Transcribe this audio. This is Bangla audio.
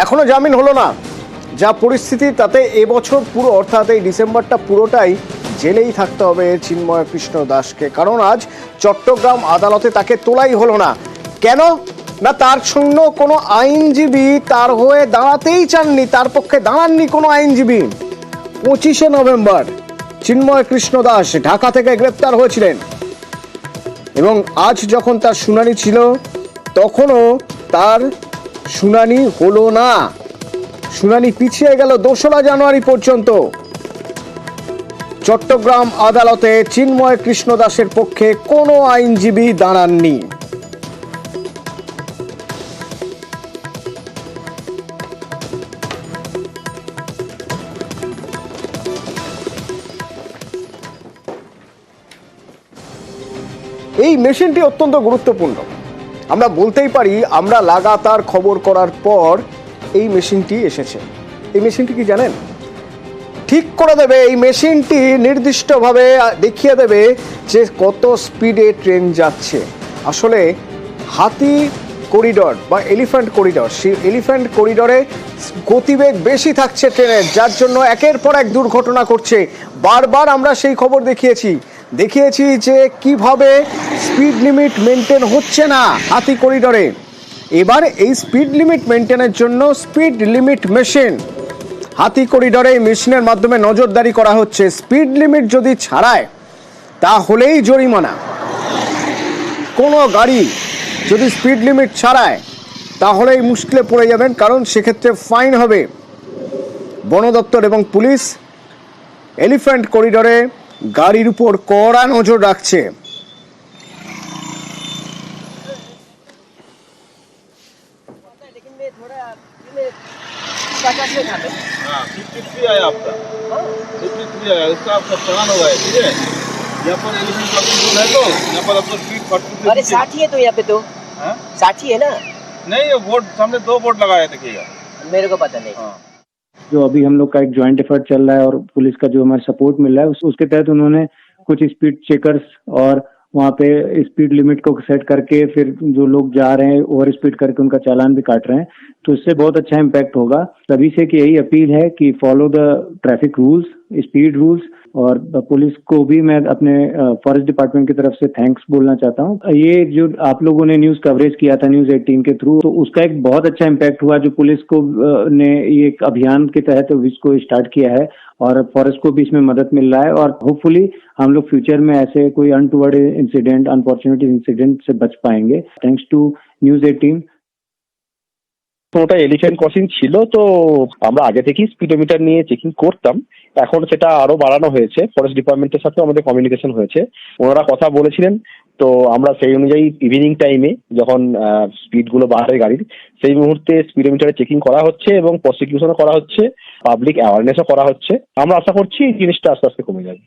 এখনো জামিন হলো না। যা পরিস্থিতি তাতে এবছর পুরো অর্থাৎ এই ডিসেম্বরটা পুরোটাই জেলেই থাকতে হবে চিন্ময় কৃষ্ণ দাসকে। কারণ আজ চট্টগ্রাম আদালতে তাকে তোলাই হলো না। কেন না, তার জন্য কোনো আইনজীবী তার হয়ে দাঁড়াতেই চাননি, তার পক্ষে দাঁড়াননি কোনো আইনজীবী। 25শে নভেম্বর চিন্ময় কৃষ্ণ দাস ঢাকা থেকে গ্রেপ্তার হয়েছিলেন এবং আজ যখন তার শুনানি ছিল তখনও তার শুনানি হলো না। শুনানি পিছিয়ে গেল 2রা জানুয়ারি পর্যন্ত। চট্টগ্রাম আদালতে চিন্ময় কৃষ্ণ দাসের পক্ষে কোনো আইনজীবী দাঁড়াননি। এই মেশিনটি অত্যন্ত গুরুত্বপূর্ণ। আমরা বলতেই পারি আমরা লাগাতার খবর করার পর এই মেশিনটি এসেছে। এই মেশিনটি কি জানেন? ঠিক করে দেবে, এই মেশিনটি নির্দিষ্টভাবে দেখিয়ে দেবে যে কত স্পিডে ট্রেন যাচ্ছে। আসলে হাতি করিডর বা এলিফ্যান্ট করিডর, সেই এলিফ্যান্ট করিডরে গতিবেগ বেশি থাকছে ট্রেনের, যার জন্য একের পর এক দুর্ঘটনা করছে। বারবার আমরা সেই খবর দেখিয়েছি যে কিভাবে স্পিড লিমিট মেনটেন হচ্ছে না হাতি করিডরে। এবার এই স্পিড লিমিট মেনটেনের জন্য স্পিড লিমিট মেশিন হাতি করিডরে মেশিনের মাধ্যমে নজরদারি করা হচ্ছে। স্পিড লিমিট যদি ছাড়ায় তাহলেই জরিমানা। কোনো গাড়ি যদি স্পিড লিমিট ছাড়ায় তাহলেই মুশকিলে পড়ে যাবেন, কারণ সেক্ষেত্রে ফাইন হবে। বন দপ্তর এবং পুলিশ এলিফ্যান্ট করিডরে গাড়ির উপর কড়া নজর রাখছে। अरे 60 है तो यहाँ पे तो 60 है ना? नहीं, ये बोर्ड सामने 2 बोर्ड लगाया देखिएगा। मेरे को पता नहीं। जो अभी हम लोग का एक जॉइंट एफर्ट चल रहा है और पुलिस का जो हमारा सपोर्ट मिल रहा है उसके तहत उन्होंने कुछ स्पीड चेकर्स और वहाँ पे स्पीड लिमिट को सेट करके फिर जो लोग जा रहे हैं ओवर स्पीड करके उनका चालान भी काट रहे हैं। तो इससे बहुत अच्छा इम्पैक्ट होगा। सभी से कि यही अपील है कि follow the traffic rules, speed rules. और पुलिस को भी मैं अपने फॉरेस्ट डिपार्टमेंट की तरफ से थैंक्स बोलना चाहता हूँ। ये जो आप लोगों ने न्यूज कवरेज किया था न्यूज 18 के थ्रू, तो उसका एक बहुत अच्छा इम्पैक्ट हुआ। जो पुलिस को ने ये एक अभियान के तहत इसको स्टार्ट किया है और फॉरेस्ट को भी इसमें मदद मिल रहा है। और होपफुली हम लोग फ्यूचर में ऐसे कोई अनटूवर्ड इंसिडेंट, अनफॉर्चुनेट इंसिडेंट से बच पाएंगे। Thanks to news 18। ওটা এলিফ্যান্ট ক্রসিং ছিল, তো আমরা আগে থেকেই স্পিডোমিটার নিয়ে চেকিং করতাম। এখন সেটা আরো বাড়ানো হয়েছে, ফরেস্ট ডিপার্টমেন্টের সাথে আমাদের কমিউনিকেশন হয়েছে, ওনারা কথা বলেছিলেন। তো আমরা সেই অনুযায়ী ইভিনিং টাইমে যখন স্পিড গুলো বাড়ে গাড়ির, সেই মুহূর্তে স্পিডোমিটারে চেকিং করা হচ্ছে এবং প্রসিকিউশনও করা হচ্ছে, পাবলিক অ্যাওয়ারনেসও করা হচ্ছে। আমরা আশা করছি এই জিনিসটা আস্তে আস্তে কমে যাবে।